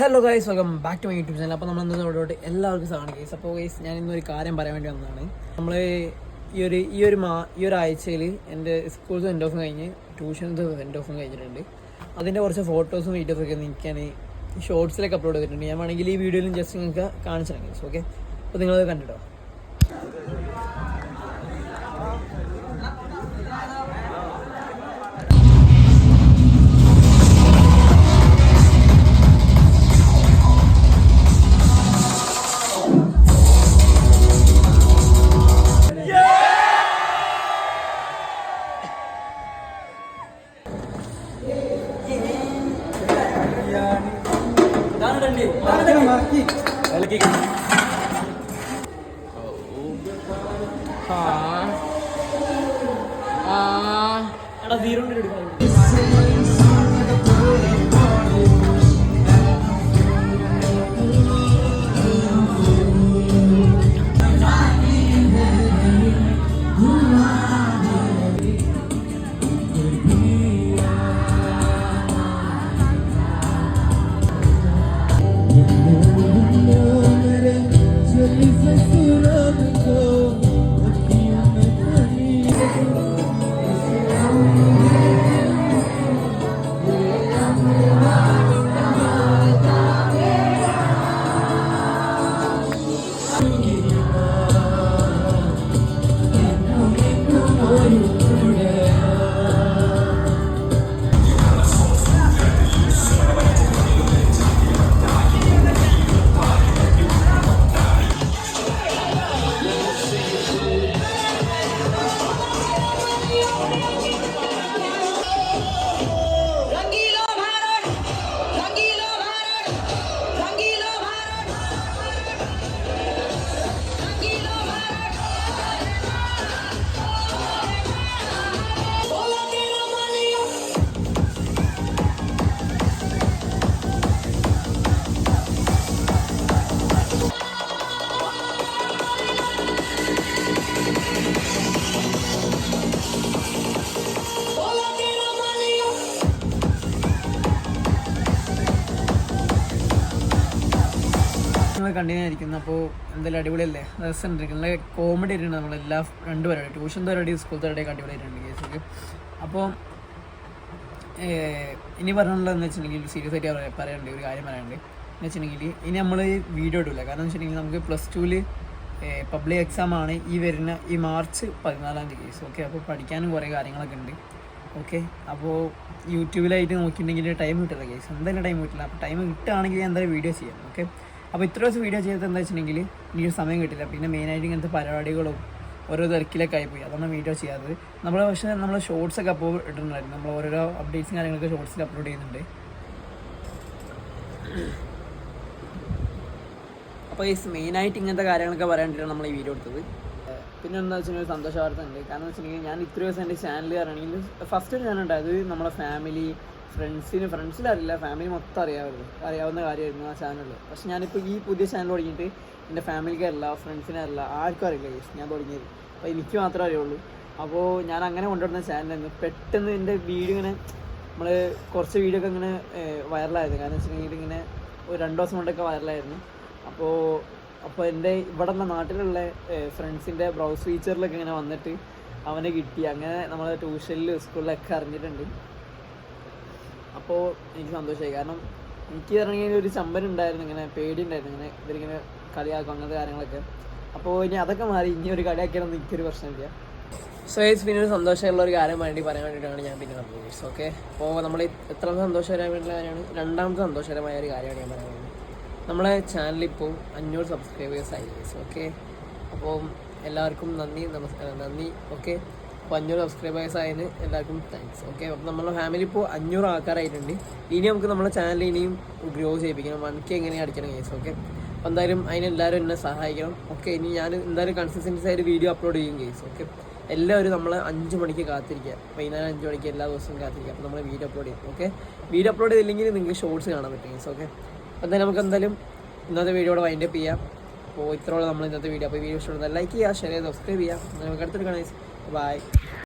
Hello guys, welcome back to my YouTube channel. അപ്പോൾ നമ്മളെന്നോട്ട് എല്ലാവർക്കും സാധനം ഗൈസ്. അപ്പോൾ ഗൈസ് ഞാൻ ഇന്നൊരു കാര്യം പറയാൻ വേണ്ടി വന്നതാണ്. നമ്മൾ ഈ ഒരു ആഴ്ചയിൽ എൻ്റെ സ്കൂൾ സെൻഡ് ഓഫും കഴിഞ്ഞ് ട്യൂഷൻസ് സെൻഡ് ഓഫും കഴിഞ്ഞിട്ടുണ്ട്. അതിൻ്റെ കുറച്ച് ഫോട്ടോസും വീഡിയോസൊക്കെ ഞാൻ ഷോർട്സിലൊക്കെ അപ്ലോഡ് ചെയ്തിട്ടുണ്ട്. ഞാൻ വേണമെങ്കിൽ ഈ വീഡിയോയിലും ജസ്റ്റ് നിങ്ങൾക്ക് കാണിച്ചു തരാം ഗൈസ്. ഓക്കെ, അപ്പോൾ നിങ്ങളത് കണ്ടിട്ടോ. കണ്ടിന്യൂ ആയിരിക്കുന്നു. അപ്പോൾ എന്തായാലും അടിപൊളിയല്ലേ, രസമുണ്ടിരിക്കും. നല്ല കോമഡി ആയിട്ടുണ്ട്. നമ്മളെല്ലാ രണ്ടുപേരുടെ ട്യൂഷൻ പരിപാടി സ്കൂൾ പരിപാടിയൊക്കെ അടിപൊളിയായിട്ടുണ്ട് കേസൊക്കെ. അപ്പോൾ ഇനി പറഞ്ഞുള്ളതെന്ന് വെച്ചിട്ടുണ്ടെങ്കിൽ സീരിയസ് ആയിട്ട് പറയാനുണ്ട്, ഒരു കാര്യം പറയാനുണ്ട് എന്ന് വെച്ചിട്ടുണ്ടെങ്കിൽ ഇനി നമ്മൾ വീഡിയോ ഇടില്ല. കാരണം എന്ന് വെച്ചിട്ടുണ്ടെങ്കിൽ നമുക്ക് +2 പബ്ലിക് എക്സാമാണ് ഈ മാർച്ച് 14 കേസ്. ഓക്കെ, അപ്പോൾ പഠിക്കാനും കുറേ കാര്യങ്ങളൊക്കെ ഉണ്ട്. ഓക്കെ, അപ്പോൾ യൂട്യൂബിലായിട്ട് നോക്കിയിട്ടുണ്ടെങ്കിൽ ടൈം കിട്ടില്ല കേസ്, എന്തായാലും ടൈം കിട്ടില്ല. അപ്പോൾ ടൈം കിട്ടുകയാണെങ്കിൽ ഞാൻ എന്തായാലും വീഡിയോ ചെയ്യാം. ഓക്കെ, അപ്പോൾ ഇത്ര ദിവസം വീഡിയോ ചെയ്തത് എന്താ വെച്ചിട്ടുണ്ടെങ്കിൽ എനിക്ക് സമയം കിട്ടില്ല. പിന്നെ മെയിനായിട്ട് ഇങ്ങനത്തെ പരിപാടികളും ഓരോ തിരക്കിലൊക്കെ ആയിപ്പോയി, അതാണ് വീഡിയോ ചെയ്യാത്തത്. പക്ഷേ നമ്മൾ ഷോർട്സൊക്കെ അപ്പോൾ ഇട്ടിട്ടുണ്ടായിരുന്നു. നമ്മൾ ഓരോരോ അപ്ഡേറ്റ്സും കാര്യങ്ങളൊക്കെ ഷോർട്സിൽ അപ്ലോഡ് ചെയ്യുന്നുണ്ട്. അപ്പോൾ ഈ മെയിനായിട്ട് ഇങ്ങനത്തെ കാര്യങ്ങളൊക്കെ പറയാൻ വേണ്ടിയിട്ടാണ് നമ്മൾ ഈ വീഡിയോ എടുത്തത്. പിന്നെ എന്താ വെച്ചിട്ടുണ്ടെങ്കിൽ സന്തോഷ വാർത്ത ഉണ്ട്. കാരണം എന്ന് വെച്ചിട്ടുണ്ടെങ്കിൽ ഞാൻ ഇത്ര ദിവസം എൻ്റെ ചാനൽ പറയുകയാണെങ്കിൽ ഫസ്റ്റ് ഞാനുണ്ടായത് നമ്മളെ ഫാമിലി ഫ്രണ്ട്സിലറിയില്ല, ഫാമിലി മൊത്തം അറിയാവുന്ന കാര്യമായിരുന്നു ആ ചാനലിൽ. പക്ഷെ ഞാനിപ്പോൾ ഈ പുതിയ ചാനൽ തുടങ്ങിയിട്ട് എൻ്റെ ഫാമിലിക്കറിയില്ല, ഫ്രണ്ട്സിനറിയില്ല, ആർക്കും അറിയില്ല ഞാൻ തുടങ്ങിയത്. അപ്പോൾ എനിക്ക് മാത്രമേ അറിയുള്ളൂ. അപ്പോൾ ഞാൻ അങ്ങനെ കൊണ്ടുവരുന്ന ചാനലായിരുന്നു. പെട്ടെന്ന് എൻ്റെ വീഡിയോ ഇങ്ങനെ നമ്മൾ കുറച്ച് വീഡിയോ ഒക്കെ ഇങ്ങനെ വൈറലായിരുന്നു. കാരണം വെച്ചിട്ടുണ്ടെങ്കിൽ ഇങ്ങനെ ഒരു 2 ദിവസം കൊണ്ടൊക്കെ വൈറലായിരുന്നു. അപ്പോൾ എൻ്റെ ഇവിടെയുള്ള നാട്ടിലുള്ള ഫ്രണ്ട്സിൻ്റെ ബ്രൗസ് ഫീച്ചറിലൊക്കെ ഇങ്ങനെ വന്നിട്ട് അവനെ കിട്ടി. അങ്ങനെ നമ്മൾ ട്യൂഷനിൽ സ്കൂളിലൊക്കെ അറിഞ്ഞിട്ടുണ്ട്. അപ്പോൾ എനിക്ക് സന്തോഷമായി. കാരണം എനിക്ക് ഇറങ്ങിയ ഒരു ചമ്പനുണ്ടായിരുന്നു, ഇങ്ങനെ പേടിയുണ്ടായിരുന്നു, ഇങ്ങനെ ഇവരിങ്ങനെ കളിയാക്കും അങ്ങനത്തെ കാര്യങ്ങളൊക്കെ. അപ്പോൾ ഇനി അതൊക്കെ മാറി, ഇനി ഒരു കളിയാക്കിയാലൊന്നും എനിക്കൊരു പ്രശ്നമില്ല. സോ പിന്നെ ഒരു സന്തോഷമുള്ള ഒരു കാര്യം വേണ്ടി പറയാൻ വേണ്ടിയിട്ടാണ് ഞാൻ പിന്നെ പറഞ്ഞത്. ഓക്കെ, അപ്പോൾ നമ്മൾ എത്രാമത്തെ സന്തോഷകരമായിട്ടുള്ള കാര്യമാണ്, രണ്ടാമത്തെ സന്തോഷകരമായ ഒരു കാര്യമാണ് ഞാൻ പറയാൻ വേണ്ടി. നമ്മളെ ചാനലിപ്പോൾ 500 സബ്സ്ക്രൈബേഴ്സ് ആയി. ഓക്കെ, അപ്പോൾ എല്ലാവർക്കും നന്ദി. ഓക്കെ, അപ്പോൾ 500 സബ്സ്ക്രൈബേഴ്സ് ആയതിന് എല്ലാവർക്കും താങ്ക്സ്. ഓക്കെ, അപ്പോൾ നമ്മുടെ ഫാമിലി ഇപ്പോൾ 500 ആൾക്കാരായിട്ടുണ്ട്. ഇനി നമുക്ക് നമ്മുടെ ചാനൽ ഇനിയും ഗ്രോ ചെയ്യിപ്പിക്കണം, 1K എങ്ങനെ അടിക്കണം കേസ്. ഓക്കെ, അപ്പോൾ എന്തായാലും അതിനെല്ലാവരും എന്നെ സഹായിക്കണം. ഓക്കെ, ഇനി ഞാൻ എന്തായാലും കൺസിസ്റ്റൻസി ആയിട്ട് വീഡിയോ അപ്ലോഡ് ചെയ്യും കേസ്. ഓക്കെ, എല്ലാവരും നമ്മൾ 5 മണിക്ക് കാത്തിരിക്കുക, വൈകുന്നേരം 5 മണിക്ക് എല്ലാ ദിവസവും കാത്തിരിക്കുക. അപ്പോൾ നമ്മൾ വീഡിയോ അപ്ലോഡ് ചെയ്യും. ഓക്കെ, വീഡിയോ അപ്ലോഡ് ചെയ്തില്ലെങ്കിൽ നിങ്ങൾക്ക് ഷോർട്സ് കാണാൻ പറ്റും കേസ്. ഓക്കെ, അപ്പോൾ എന്തായാലും നമുക്ക് എന്തായാലും ഇന്നത്തെ വീഡിയോയുടെ വൈൻഡപ്പ് ചെയ്യാം. അപ്പോൾ ഇത്രയോളം നമ്മൾ ഇന്നത്തെ വീഡിയോ. അപ്പോൾ വീഡിയോ ഇഷ്ടപ്പെടുന്നത് ലൈക്ക് ചെയ്യുക, ഷെയർ ചെയ്യുക, സബ്സ്ക്രൈബ് ചെയ്യുക. നമുക്ക് അടുത്തൊരു കാണാം. ബൈ.